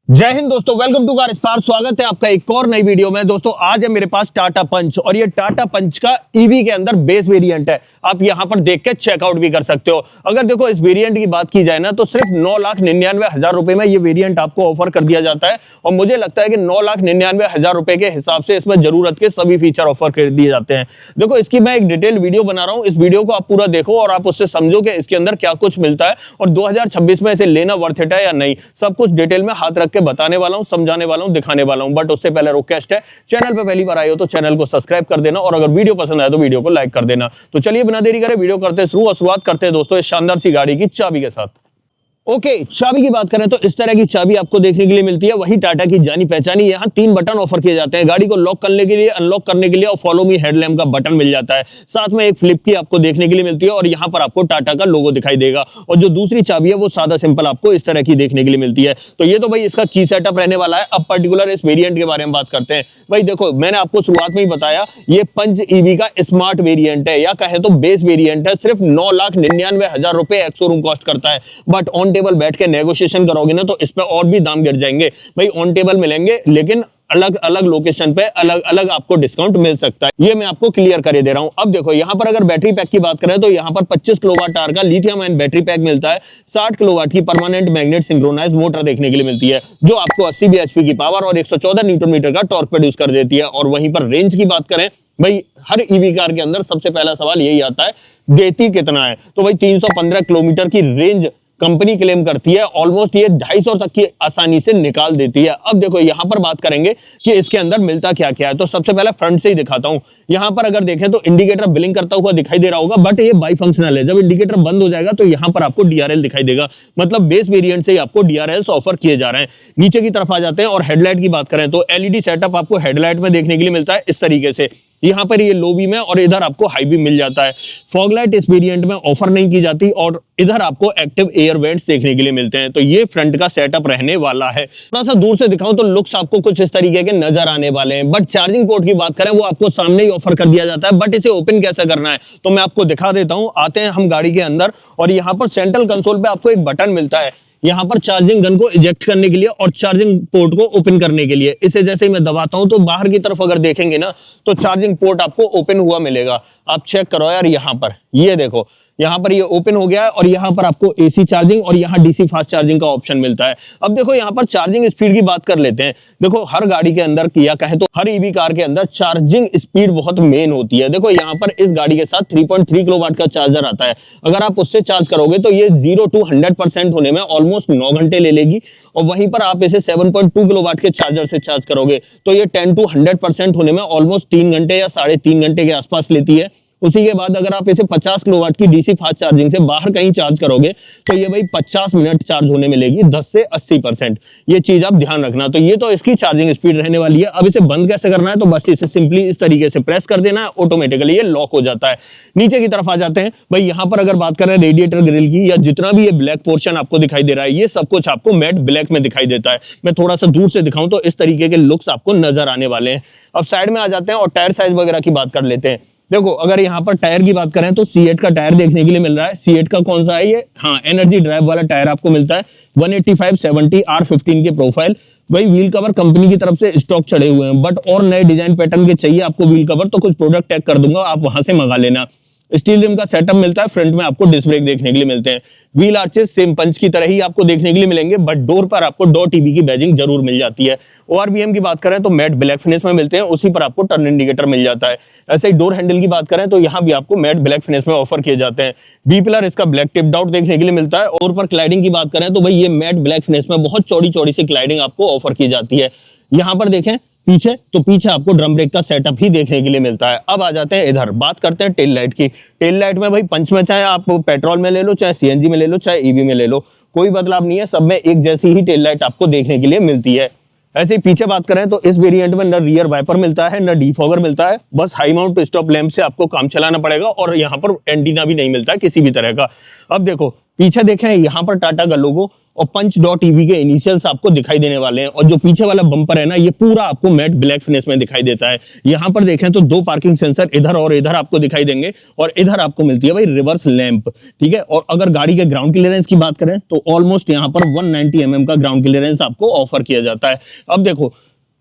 जय हिंद दोस्तों, welcome to car spark. स्वागत है आपका एक और नई वीडियो में। दोस्तों आज है मेरे पास टाटा पंच और ये टाटा पंच का ईवी के अंदर बेस वेरिएंट है। आप यहां पर देख के चेकआउट भी कर सकते हो। अगर देखो इस वेरिएंट की बात की जाए ना तो सिर्फ 9,99,000 रुपए में ये वेरिएंट आपको ऑफर कर दिया जाता है और मुझे लगता है कि 9,99,000 रुपए के हिसाब से इसमें जरूरत के सभी फीचर ऑफर कर दिए जाते हैं। देखो इसकी मैं एक डिटेल वीडियो बना रहा हूं, इस वीडियो को आप पूरा देखो और आप उससे समझो कि इसके अंदर क्या कुछ मिलता है और 2026 में इसे लेना वर्थ इट है या नहीं। सब कुछ डिटेल में हाथ रख के बताने वाला हूं, समझाने वाला हूं, दिखाने वाला हूं। बट उससे पहले रिक्वेस्ट है, चैनल पे पहली बार आए हो तो चैनल को सब्सक्राइब कर देना और अगर वीडियो पसंद आए तो वीडियो को लाइक कर देना। तो चलिए बिना देरी करे वीडियो करते हैं शुरू और शुरुआत करते हैं दोस्तों इस शानदार सी गाड़ी की चाबी के साथ। ओके, चाबी की बात करें तो इस तरह की चाबी आपको देखने के लिए मिलती है। वही टाटा की जानी पहचानी यहाँ 3 बटन ऑफर किए जाते हैं। गाड़ी को लॉक करने के लिए, अनलॉक करने के लिए और फॉलो मी हेडलैम्प का बटन मिल जाता है। साथ में एक फ्लिप की आपको देखने के लिए मिलती है और यहाँ पर आपको टाटा का लोगो दिखाई देगा। और जो दूसरी चाबी है वो सादा सिंपल आपको इस तरह की देखने के लिए मिलती है। तो ये तो भाई इसका की सेटअप रहने वाला है। अब पर्टिकुलर इस वेरिएंट के बारे में बात करते हैं। भाई देखो, मैंने आपको शुरुआत में ही बताया ये पंच ईवी का स्मार्ट वेरिएंट है या कहे तो बेस वेरिएंट है। सिर्फ 9,99,000 रुपए एक्स शोरूम कॉस्ट करता है। बट ऑन टेबल बैठ के नेगोशिएशन करोगे ना तो इस पे और भी दाम गिर जाएंगे। भाई ऑन टेबल मिलेंगे लेकिन अलग अलग लोकेशन पे अलग अलग आपको डिस्काउंट मिल सकता है। ये मैं आपको क्लियर कर दे रहा हूं। अब देखो यहाँ पर अगर बैटरी पैक की बात करें तो यहाँ पर 25 किलोवाट आवर का लिथियम आयन बैटरी पैक मिलता है। 60 किलोवाट की परमानेंट मैग्नेट सिंक्रोनाइज मोटर देखने के लिए मिलती है जो आपको 80 bhp की पावर और 114 न्यूटन मीटर का टॉर्क प्रोड्यूस कर देती है। और वहीं पर रेंज की बात करें, भाई हर ईवी कार के अंदर सबसे पहला सवाल यही आता है, देती कितना है? तो भाई 315 किलोमीटर की रेंज कंपनी क्लेम करती है। ऑलमोस्ट ये 250 तक की आसानी से निकाल देती है। अब देखो यहां पर बात करेंगे कि इसके अंदर मिलता क्या क्या है। तो सबसे पहले फ्रंट से ही दिखाता हूं। यहां पर अगर देखें तो इंडिकेटर ब्लिंक करता हुआ दिखाई दे रहा होगा, बट ये बाई फंक्शनल है। जब इंडिकेटर बंद हो जाएगा तो यहां पर आपको डीआरएल दिखाई देगा। मतलब बेस वेरिएंट से ही आपको डीआरएल ऑफर किए जा रहे हैं। नीचे की तरफ आ जाते हैं और हेडलाइट की बात करें तो एलईडी सेटअप आपको हेडलाइट में देखने के लिए मिलता है इस तरीके से। यहाँ पर ये लो बीम है और इधर आपको हाई बीम मिल जाता है। फॉग लाइट इस वेरिएंट में ऑफर नहीं की जाती और इधर आपको एक्टिव एयर वेंट्स देखने के लिए मिलते हैं। तो ये फ्रंट का सेटअप रहने वाला है। थोड़ा सा दूर से दिखाऊं तो लुक्स आपको कुछ इस तरीके के नजर आने वाले हैं। बट चार्जिंग पोर्ट की बात करें वो आपको सामने ही ऑफर कर दिया जाता है। बट इसे ओपन कैसे करना है तो मैं आपको दिखा देता हूं। आते हैं हम गाड़ी के अंदर और यहाँ पर सेंट्रल कंसोल पे आपको एक बटन मिलता है यहाँ पर चार्जिंग गन को इजेक्ट करने के लिए और चार्जिंग पोर्ट को ओपन करने के लिए। इसे जैसे ही मैं दबाता हूं तो बाहर की तरफ अगर देखेंगे ना तो चार्जिंग पोर्ट आपको ओपन हुआ मिलेगा। आप चेक करो यार, यहाँ पर ये देखो, यहाँ पर ये ओपन हो गया है और यहाँ पर आपको एसी चार्जिंग और यहाँ डीसी फास्ट चार्जिंग का ऑप्शन मिलता है। अब देखो यहाँ पर चार्जिंग स्पीड की बात कर लेते हैं। देखो हर गाड़ी के अंदर या कहें तो हर ईवी कार के अंदर चार्जिंग स्पीड बहुत मेन होती है। देखो यहाँ पर इस गाड़ी के साथ 3.3 किलोवाट का चार्जर आता है। अगर आप उससे चार्ज करोगे तो ये 0 to 100% होने में ऑलमोस्ट 9 घंटे ले लेगी और वहीं पर आप इसे 7.2 किलोवाट के चार्जर से चार्ज करोगे तो ये 10 to 100% होने में ऑलमोस्ट 3 घंटे या 3.5 घंटे के आसपास लेती है। उसी के बाद अगर आप इसे 50 किलोवाट की डीसी फास्ट चार्जिंग से बाहर कहीं चार्ज करोगे तो ये भाई 50 मिनट चार्ज होने में लेगी 10 से 80%। ये चीज आप ध्यान रखना। तो ये तो इसकी चार्जिंग स्पीड रहने वाली है। अब इसे बंद कैसे करना है तो बस इसे सिंपली इस तरीके से प्रेस कर देना है, ऑटोमेटिकली ये लॉक हो जाता है। नीचे की तरफ आ जाते हैं। भाई यहाँ पर अगर बात करें रेडिएटर ग्रिल की या जितना भी ये ब्लैक पोर्शन आपको दिखाई दे रहा है ये सब कुछ आपको मैट ब्लैक में दिखाई देता है। मैं थोड़ा सा दूर से दिखाऊं तो इस तरीके के लुक्स आपको नजर आने वाले हैं। अब साइड में आ जाते हैं और टायर साइज वगैरह की बात कर लेते हैं। देखो अगर यहाँ पर टायर की बात करें तो C8 का टायर देखने के लिए मिल रहा है। C8 का कौन सा है ये? हाँ, एनर्जी ड्राइव वाला टायर आपको मिलता है। 185/70 R15 के प्रोफाइल। भाई व्हील कवर कंपनी की तरफ से स्टॉक चढ़े हुए हैं, बट और नए डिजाइन पैटर्न के चाहिए आपको व्हील कवर तो कुछ प्रोडक्ट टैग कर दूंगा, आप वहां से मंगा लेना। स्टील रिम का सेटअप मिलता है। फ्रंट में आपको डिस्क ब्रेक देखने के लिए मिलते हैं। व्हील आर्चेस सेम पंच की तरह ही आपको देखने के लिए मिलेंगे, बट डोर पर आपको डॉट टीवी की बैजिंग जरूर मिल जाती है। ORVM की बात करें तो मैट ब्लैक फिनिश में मिलते हैं, उसी पर आपको टर्न इंडिकेटर मिल जाता है। ऐसे ही डोर हैंडल की बात करें तो यहाँ भी आपको मैट ब्लैक फिनिश में ऑफर किए जाते हैं। बी पिलर इसका ब्लैक टिप्ड आउट देखने के लिए मिलता है। और पर क्लाइडिंग की बात करें तो भाई ये मैट ब्लैक फिनिश में बहुत चौड़ी चौड़ी सी क्लाइडिंग आपको ऑफर की जाती है। यहाँ पर देखें पीछे तो पीछे आपको ड्रम ब्रेक का सेटअप ही देखने के लिए मिलता है। अब आ जाते हैं इधर, बात करते हैं टेल लाइट की। टेल लाइट में भाई पंच में चाहे आप पेट्रोल में ले लो, चाहे सीएनजी में ले लो, चाहे ईवी में ले लो, कोई बदलाव नहीं है। सब में एक जैसी ही टेल लाइट आपको देखने के लिए मिलती है। ऐसे ही पीछे बात करें तो इस वेरिएंट में न रियर वाइपर मिलता है न डीफॉगर मिलता है। बस हाई माउंट स्टॉप लैंप से आपको काम चलाना पड़ेगा और यहाँ पर एंटीना भी नहीं मिलता है किसी भी तरह का। अब देखो पीछे देखें यहाँ पर टाटा का लोगो और पंच डॉट ईवी के इनिशियल्स आपको दिखाई देने वाले हैं। और जो पीछे वाला बम्पर है ना, ये पूरा आपको मैट ब्लैक फिनिश में दिखाई देता है। यहाँ पर देखें तो 2 पार्किंग सेंसर इधर और इधर आपको दिखाई देंगे, और इधर आपको मिलती है भाई रिवर्स लैंप, ठीक है। और अगर गाड़ी के ग्राउंड क्लियरेंस की बात करें तो ऑलमोस्ट यहाँ पर 190 mm का ग्राउंड क्लियरेंस आपको ऑफर किया जाता है। अब देखो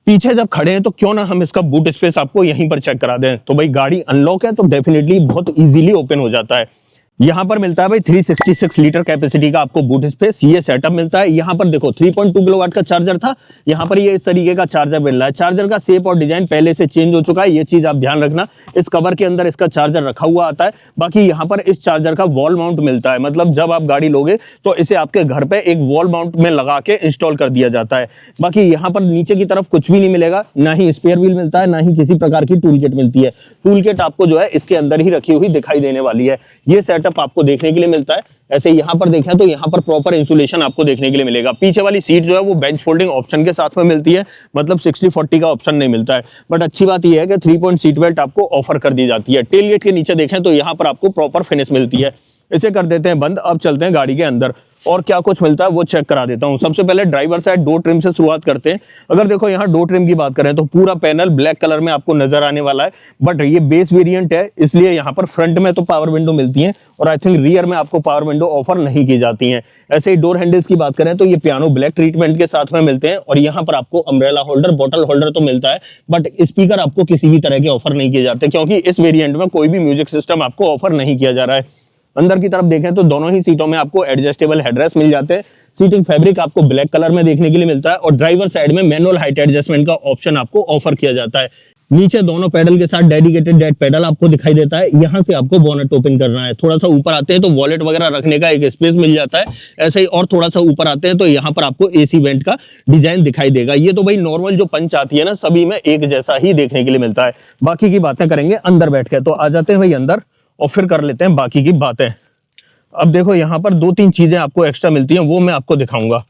पीछे जब खड़े हैं तो क्यों ना हम इसका बूट स्पेस आपको यहीं पर चेक करा दें। तो भाई गाड़ी अनलॉक है तो डेफिनेटली बहुत इजीली ओपन हो जाता है। यहाँ पर मिलता है भाई 366 लीटर कैपेसिटी का आपको बूट स्पेस, ये सेटअप मिलता है। यहाँ पर देखो 3.2 किलोवाट का चार्जर था, यहाँ पर ये इस तरीके का चार्जर मिल रहा है। चार्जर का शेप और डिजाइन पहले से चेंज हो चुका है, ये चीज आप ध्यान रखना। इस कवर के अंदर इसका चार्जर रखा हुआ आता है। बाकी यहाँ पर इस चार्जर का वॉल माउंट मिलता है, मतलब जब आप गाड़ी लोगे तो इसे आपके घर पे एक वॉल माउंट में लगा के इंस्टॉल कर दिया जाता है। बाकी यहाँ पर नीचे की तरफ कुछ भी नहीं मिलेगा, ना ही स्पेयर व्हील मिलता है, ना ही किसी प्रकार की टूल किट मिलती है। टूल किट आपको जो है इसके अंदर ही रखी हुई दिखाई देने वाली है। ये सेटअप आपको देखने के लिए मिलता है। ऐसे यहाँ पर देखें तो यहाँ पर प्रॉपर इंसुलेशन आपको देखने के लिए मिलेगा। पीछे वाली सीट जो है वो बेंच फोल्डिंग ऑप्शन के साथ में मिलती है, मतलब 60-40 का ऑप्शन नहीं मिलता है। बट अच्छी बात यह है कि 3 पॉइंट सीट बेल्ट आपको ऑफर कर दी जाती है। टेल गेट के नीचे देखें तो यहाँ पर आपको प्रॉपर फिनिश मिलती है। इसे कर देते हैं बंद। अब चलते हैं गाड़ी के अंदर और क्या कुछ मिलता है वो चेक करा देता हूं। सबसे पहले ड्राइवर साइड डोर ट्रिम से शुरुआत करते हैं। अगर देखो यहाँ डोर ट्रिम की बात करें तो पूरा पैनल ब्लैक कलर में आपको नजर आने वाला है, बट ये बेस वेरिएंट है, इसलिए यहाँ पर फ्रंट में तो पावर विंडो मिलती है और आई थिंक रियर में आपको पावर विंडो ऑफर नहीं की जाती है। ऐसे ही डोर हैंडल्स की बात करें तो ये पियानो ब्लैक ट्रीटमेंट के साथ में मिलते हैं और यहाँ पर आपको अम्ब्रेला होल्डर, बॉटल होल्डर तो मिलता है, बट स्पीकर आपको किसी भी तरह के ऑफर नहीं किए जाते, क्योंकि इस वेरिएंट में कोई भी म्यूजिक सिस्टम आपको ऑफर नहीं किया जा रहा है। अंदर की तरफ देखें तो दोनों ही सीटों में आपको एडजस्टेबल हेडरेस्ट मिल जाते हैं। सीटिंग फैब्रिक आपको ब्लैक कलर में देखने के लिए मिलता है और ड्राइवर साइड में मैनुअल हाइट एडजस्टमेंट का ऑप्शन आपको ऑफर किया जाता है। नीचे दोनों पेडल के साथ डेडिकेटेड डेड पेडल आपको दिखाई देता है। यहाँ से आपको बोनट ओपन करना है। थोड़ा सा ऊपर आते हैं तो वॉलेट वगैरह रखने का एक स्पेस मिल जाता है। ऐसे ही और थोड़ा सा ऊपर आते हैं तो यहाँ पर आपको एसी वेंट का डिजाइन दिखाई देगा। ये तो भाई नॉर्मल जो पंच आती है ना, सभी में एक जैसा ही देखने के लिए मिलता है। बाकी की बातें करेंगे अंदर बैठ के, तो आ जाते हैं भाई अंदर और फिर कर लेते हैं बाकी की बातें। अब देखो यहाँ पर 2-3 चीजें आपको एक्स्ट्रा मिलती हैं, वो मैं आपको दिखाऊंगा।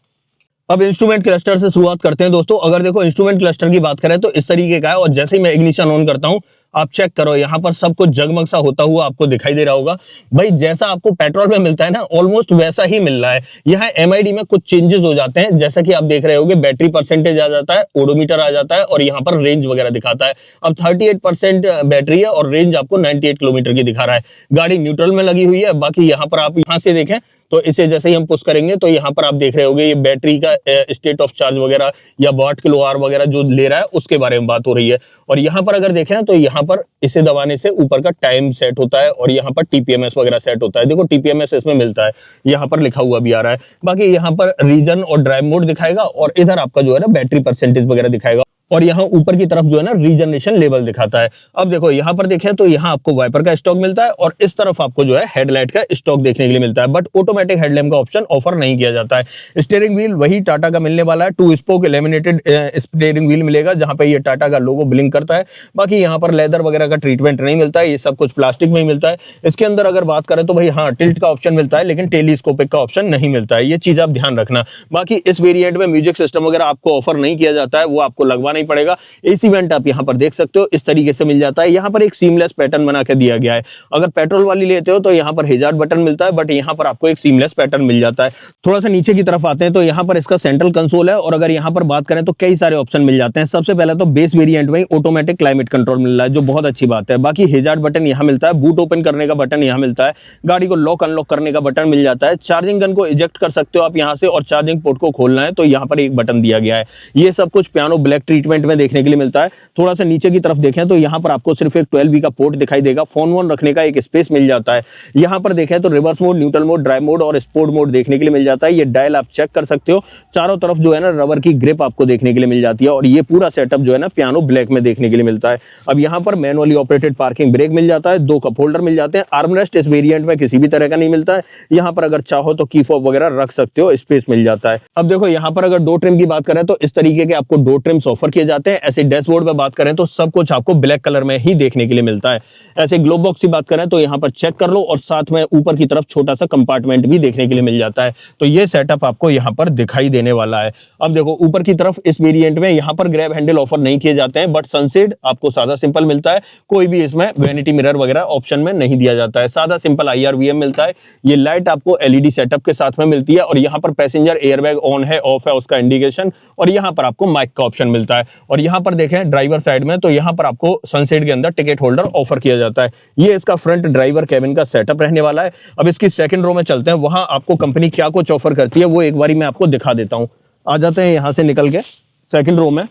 अब इंस्ट्रूमेंट क्लस्टर से शुरुआत करते हैं दोस्तों। अगर देखो इंस्ट्रूमेंट क्लस्टर की बात करें तो इस तरीके का है और जैसे ही मैं इग्निशन ऑन करता हूं आप चेक करो, यहाँ पर सब कुछ जगमग सा होता हुआ आपको दिखाई दे रहा होगा। भाई जैसा आपको पेट्रोल में मिलता है ना, ऑलमोस्ट वैसा ही मिल रहा है। यहाँ एमआईडी में कुछ चेंजेस हो जाते हैं, जैसा कि आप देख रहे होगे बैटरी परसेंटेज आ जाता है, ओडोमीटर आ जाता है और यहाँ पर रेंज वगैरह दिखाता है। अब 38% बैटरी है और रेंज आपको 98 किलोमीटर की दिखा रहा है। गाड़ी न्यूट्रल में लगी हुई है। बाकी यहाँ पर आप यहाँ से देखें तो इसे जैसे ही हम पुश करेंगे तो यहाँ पर आप देख रहे होगे ये बैटरी का स्टेट ऑफ चार्ज वगैरह या वाट किलो आवर वगैरह जो ले रहा है उसके बारे में बात हो रही है। और यहाँ पर अगर देखें तो यहाँ पर इसे दबाने से ऊपर का टाइम सेट होता है और यहाँ पर टीपीएमएस वगैरह सेट होता है। देखो टीपीएमएस इसमें मिलता है, यहाँ पर लिखा हुआ भी आ रहा है। बाकी यहाँ पर रीजन और ड्राइव मोड दिखाएगा और इधर आपका जो है ना बैटरी परसेंटेज वगैरह दिखाएगा और यहाँ ऊपर की तरफ जो है ना रीजनरेशन लेवल दिखाता है। अब देखो यहाँ पर देखें तो यहाँ आपको वाइपर का स्टॉक मिलता है और इस तरफ आपको जो है हेडलाइट का स्टॉक देखने के लिए मिलता है, बट ऑटोमेटिक हेडलैम्प का ऑप्शन ऑफर नहीं किया जाता है। स्टीयरिंग व्हील वही टाटा का मिलने वाला है, 2 स्पोक लेमिनेटेड स्टीयरिंग व्हील मिलेगा जहां पे ये टाटा का लोगो ब्लिंक करता है। बाकी यहाँ पर लेदर वगैरह का ट्रीटमेंट नहीं मिलता है, ये सब कुछ प्लास्टिक में ही मिलता है। इसके अंदर अगर बात करें तो भाई हाँ टिल्ट का ऑप्शन मिलता है, लेकिन टेलीस्कोपिक का ऑप्शन नहीं मिलता है, ये चीज आप ध्यान रखना। बाकी इस वेरिएंट में म्यूजिक सिस्टम वगैरह आपको ऑफर नहीं किया जाता है, वो आपको लगवाना ही पड़ेगा। एसी वेंट आप यहाँ पर देख सकते हो इस तरीके से मिल जाता है। यहाँ पर एक सीमलेस पैटर्न बना के दिया गया है। अगर पेट्रोल वाली लेते हो तो यहाँ पर हैजार्ड बटन मिलता है, बट यहाँ पर आपको एक सीमलेस पैटर्न मिल जाता है। थोड़ा सा नीचे की तरफ आते हैं तो यहाँ पर इसका सेंट्रल कंसोल है और अगर यहाँ पर बात करें तो कई सारे ऑप्शन मिल जाते हैं। सबसे पहले तो बेस वेरिएंट में ऑटोमेटिक क्लाइमेट कंट्रोल मिल रहा है, जो बहुत अच्छी बात है। बाकी हैजार्ड बटन यहाँ मिलता है, बूट ओपन करने का बटन यहाँ मिलता है, गाड़ी को लॉक अनलॉक करने का बटन मिल जाता है। चार्जिंग गन को इजेक्ट कर सकते हो आप यहाँ से और चार्जिंग पोर्ट को खोलना है तो यहाँ पर एक बटन दिया गया है। ये सब कुछ पियानो ब्लैक ट्रीटमेंट में देखने के लिए मिलता है। थोड़ा सा नीचे की तरफ देखें तो यहाँ पर आपको सिर्फ एक 12V का पोर्ट दिखाई देगा। फोन वोन रखने का एक स्पेस मिल जाता है। यहाँ पर देखें तो reverse mode, neutral mode, drive mode और स्पोर्ट मोड देखने के लिए मिल जाता है। ये डायल आप चेक कर सकते हो। चारों तरफ जो है ना रबर की ग्रिप आपको देखने के लिए मिल जाती है और ये पूरा सेटअप जो है ना पियानो ब्लैक में देखने के लिए मिलता है। अब यहाँ पर मैनुअली ऑपरेटेड पार्किंग ब्रेक मिल जाता है, 2 कप होल्डर मिल जाते हैं। आर्मरेस्ट इस वेरिएंट में किसी भी तरह का नहीं मिलता है। यहाँ पर अगर चाहो तो की फॉब वगैरह रख सकते हो, स्पेस मिल जाता है। अब देखो यहाँ पर अगर डोर ट्रिम की बात करें तो इस तरीके के आपको डोर ट्रिम्स ऑफर किए जाते हैं। ऐसे डैशबोर्ड पे बात करें तो सब कुछ आपको ब्लैक कलर में ही देखने के लिए मिलता है। ऐसे ग्लोब बॉक्स की बात करें तो यहाँ पर चेक कर लो और साथ में ऊपर की तरफ छोटा सा कंपार्टमेंट भी देखने के लिए मिल जाता है। तो ये सेटअप आपको यहाँ पर दिखाई देने वाला है। अब देखो ऊपर की तरफ इस वेरिएंट में यहाँ पर ग्रैब हैंडल ऑफर नहीं किए जाते हैं, बट सनसेड आपको सादा सिंपल मिलता है। कोई भी इसमें वैनिटी मिरर वगैरह ऑप्शन में नहीं दिया जाता है, सादा सिंपल IRVM मिलता है। ये लाइट आपको LED सेटअप के साथ में मिलती है और यहाँ पर पैसेंजर एयरबैग ऑन है ऑफ है उसका इंडिकेशन, और यहाँ पर आपको माइक का ऑप्शन मिलता है। और यहाँ पर देखें ड्राइवर साइड में तो यहाँ पर आपको सनसेड के अंदर टिकट होल्डर ऑफर किया जाता है। ये इसका फ्रंट ड्राइवर कैबिन का सेटअप रहने वाला है। अब इसकी सेकंड रो में चलते हैं, वहां आपको कंपनी क्या कुछ ऑफर करती है वो एक बारी मैं आपको दिखा देता हूं। आ जाते हैं यहां से निकल के सेकंड रो में,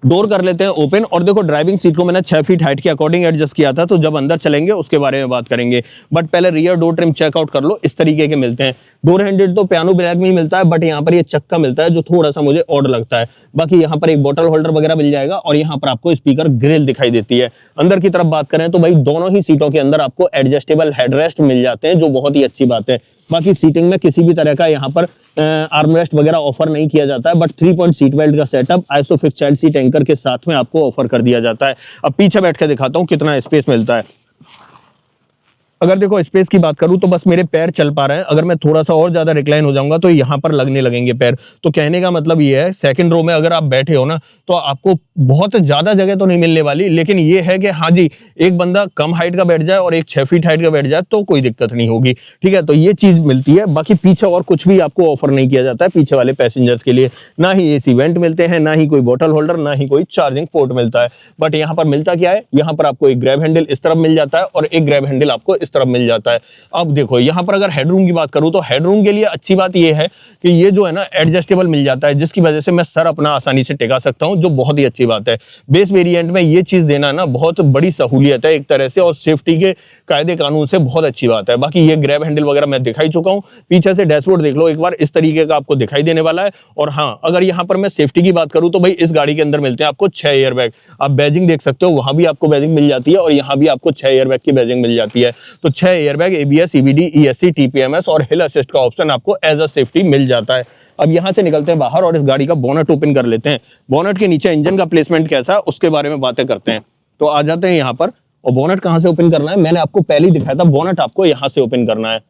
डोर कर लेते हैं ओपन। और देखो ड्राइविंग सीट को मैंने 6 फीट हाइट के अकॉर्डिंग एडजस्ट किया था, तो जब अंदर चलेंगे उसके बारे में बात करेंगे। बट पहले रियर डोर ट्रिम चेकआउट कर लो, इस तरीके के मिलते हैं। डोर हैंडल तो पियानो ब्लैक में ही मिलता है, बट यहाँ पर ये चक्का मिलता है जो थोड़ा सा मुझे ऑड लगता है। बाकी यहाँ पर एक बोतल होल्डर वगैरह मिल जाएगा और यहाँ पर आपको स्पीकर ग्रिल दिखाई देती है। अंदर की तरफ बात करें तो भाई दोनों ही सीटों के अंदर आपको एडजस्टेबल हेडरेस्ट मिल जाते हैं, जो बहुत ही अच्छी बात है। बाकी सीटिंग में किसी भी तरह का यहाँ पर आर्मरेस्ट वगैरह ऑफर नहीं किया जाता है, बट 3 पॉइंट सीट बेल्ट का setup isofix child seat anchor के साथ में आपको ऑफर कर दिया जाता है। अब पीछे बैठ के दिखाता हूं कितना स्पेस मिलता है। अगर देखो स्पेस की बात करूं तो बस मेरे पैर चल पा रहे हैं, अगर मैं थोड़ा सा और ज्यादा रिक्लाइन हो जाऊंगा तो यहां पर लगने लगेंगे पैर। तो कहने का मतलब ये है सेकंड रो में अगर आप बैठे हो ना तो आपको बहुत ज्यादा जगह तो नहीं मिलने वाली, लेकिन ये है कि हाँ जी एक बंदा कम हाइट का बैठ जाए और एक 6 फीट हाइट का बैठ जाए तो कोई दिक्कत नहीं होगी। ठीक है, तो ये चीज मिलती है। बाकी पीछे और कुछ भी आपको ऑफर नहीं किया जाता है पीछे वाले पैसेंजर्स के लिए, ना ही AC वेंट मिलते हैं, ना ही कोई बोतल होल्डर, ना ही कोई चार्जिंग पोर्ट मिलता है। बट यहाँ पर मिलता क्या है, यहाँ पर आपको एक ग्रैब हैंडल इस तरफ मिल जाता है और एक ग्रैब हैंडल आपको इस तरफ मिल जाता है। अब देखो यहाँ पर अगर हेडरूम की बात करूं तो हेडरूम के लिए अच्छी बात ये है कि ये जो है ना एडजस्टेबल मिल जाता है, जिसकी वजह से मैं सर अपना आसानी से टिका सकता हूं, जो बहुत ही अच्छी बात है। बेस वेरिएंट में ये चीज देना ना बहुत बड़ी सहूलियत है एक तरह से, और सेफ्टी के कायदे कानून से बहुत अच्छी बात है। बाकी ये ग्रैब हैंडल वगैरह मैं दिखाई चुका हूं। पीछे से डैशबोर्ड देख लो एक बार, इस तरीके का आपको दिखाई देने वाला है। और हाँ, अगर यहाँ पर मैं सेफ्टी की बात करूं तो भाई इस गाड़ी के अंदर मिलते हैं आपको 6 एयरबैग। आप बैजिंग देख सकते हो, वहां भी आपको बैजिंग मिल जाती है और यहाँ भी आपको 6 एयरबैग की बैजिंग मिल जाती है। तो 6 airbag, ABS, EBD, ESC, TPMS और हिल असिस्ट का ऑप्शन आपको एज अ सेफ्टी मिल जाता है। अब यहां से निकलते हैं बाहर और इस गाड़ी का बोनट ओपन कर लेते हैं। बोनट के नीचे इंजन का प्लेसमेंट कैसा है उसके बारे में बातें करते हैं। तो आ जाते हैं यहाँ पर, और बोनट कहां से ओपन करना है मैंने आपको पहले ही दिखाया था, बोनट आपको यहां से ओपन करना है।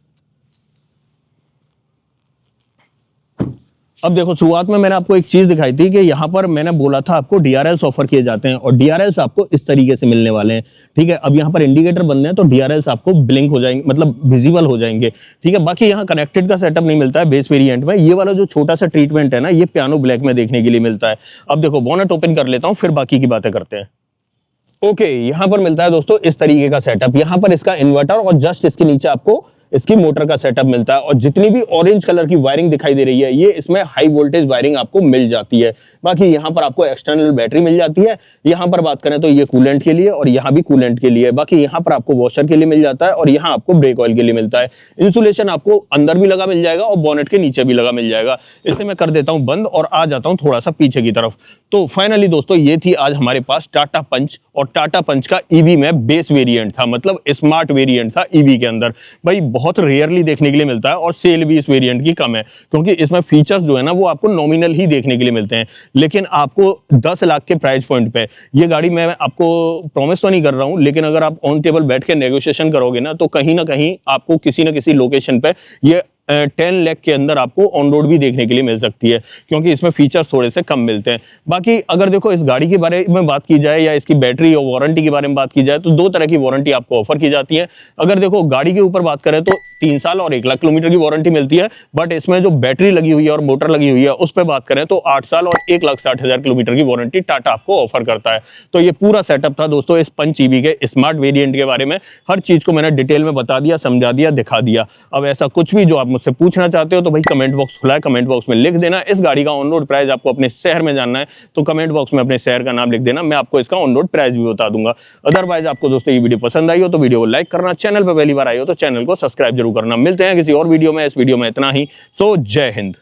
अब देखो शुरुआत में मैंने आपको एक चीज दिखाई थी कि यहाँ पर मैंने बोला था आपको DRLs ऑफर किए जाते हैं, और DRLs आपको इस तरीके से मिलने वाले हैं। ठीक है, अब यहाँ पर इंडिकेटर बंद है तो DRLs आपको ब्लिंक हो जाएंगे, मतलब विजिबल हो जाएंगे। ठीक है, बाकी यहाँ कनेक्टेड का सेटअप नहीं मिलता है बेस वेरिएंट में। ये वाला जो छोटा सा ट्रीटमेंट है ना, ये पियानो ब्लैक में देखने के लिए मिलता है। अब देखो बोनट ओपन कर लेता हूँ, फिर बाकी की बातें करते हैं। ओके, यहाँ पर मिलता है दोस्तों इस तरीके का सेटअप। यहाँ पर इसका इन्वर्टर और जस्ट इसके नीचे आपको इसकी मोटर का सेटअप मिलता है, और जितनी भी ऑरेंज कलर की वायरिंग दिखाई दे रही है ये इसमें हाई वोल्टेज वायरिंग आपको मिल जाती है। बाकी यहाँ पर आपको एक्सटर्नल बैटरी मिल जाती है। यहाँ पर बात करें तो ये कूलेंट के लिए और यहाँ भी कूलेंट के लिए। बाकी यहाँ पर आपको वॉशर के लिए मिल जाता है और यहाँ आपको ब्रेक ऑयल के लिए मिलता है। इंसुलेशन आपको अंदर भी लगा मिल जाएगा और बोनेट के नीचे भी लगा मिल जाएगा। इसे मैं कर देता हूँ बंद और आ जाता हूँ थोड़ा सा पीछे की तरफ। तो फाइनली दोस्तों ये थी आज हमारे पास टाटा पंच, और टाटा पंच का ईवी में बेस वेरिएंट था, मतलब स्मार्ट वेरिएंट था ईवी के अंदर। भाई बहुत रेयरली देखने के लिए मिलता है और सेल भी इस वेरिएंट की कम है, क्योंकि इसमें फीचर्स जो है ना वो आपको नॉमिनल ही देखने के लिए मिलते हैं। लेकिन आपको 10 लाख के प्राइस पॉइंट पे ये गाड़ी, मैं आपको प्रॉमिस तो नहीं कर रहा हूं, लेकिन अगर आप ऑन टेबल बैठ के नेगोशिएशन करोगे ना तो कहीं ना कहीं आपको किसी ना किसी लोकेशन पे ये 10 लाख के अंदर आपको ऑन रोड भी देखने के लिए मिल सकती है, क्योंकि इसमें फीचर्स थोड़े से कम मिलते हैं। बाकी अगर देखो इस गाड़ी के बारे में बात की जाए या इसकी बैटरी और वारंटी के बारे में बात की जाए तो 2 तरह की वारंटी आपको ऑफर की जाती है। अगर देखो गाड़ी के ऊपर बात करें तो 3 साल और 1 लाख किलोमीटर की वारंटी मिलती है, बट इसमें जो बैटरी लगी हुई है और मोटर लगी हुई है उस पर बात करें तो 8 साल और 1,60,000 किलोमीटर की वारंटी टाटा आपको ऑफर करता है। तो ये पूरा सेटअप था दोस्तों इस पंच ईवी के स्मार्ट वेरिएंट के बारे में। हर चीज को मैंने डिटेल में बता दिया, समझा दिया, दिखा दिया। अब ऐसा कुछ भी जो आप मुझसे पूछना चाहते हो तो भाई कमेंट बॉक्स खुला है, कमेंट बॉक्स में लिख देना। इस गाड़ी का ऑन रोड प्राइस आपको अपने शहर में जानना है तो कमेंट बॉक्स में अपने शहर का नाम लिख देना, मैं आपको इसका ऑन रोड प्राइस भी बता दूंगा। अदरवाइज आपको दोस्तों ये वीडियो पसंद आई हो तो वीडियो को लाइक करना, चैनल पर पहली बार आई हो तो चैनल को सब्सक्राइब जरूर करना। मिलते हैं किसी और वीडियो में, इस वीडियो में इतना ही। सो जय हिंद।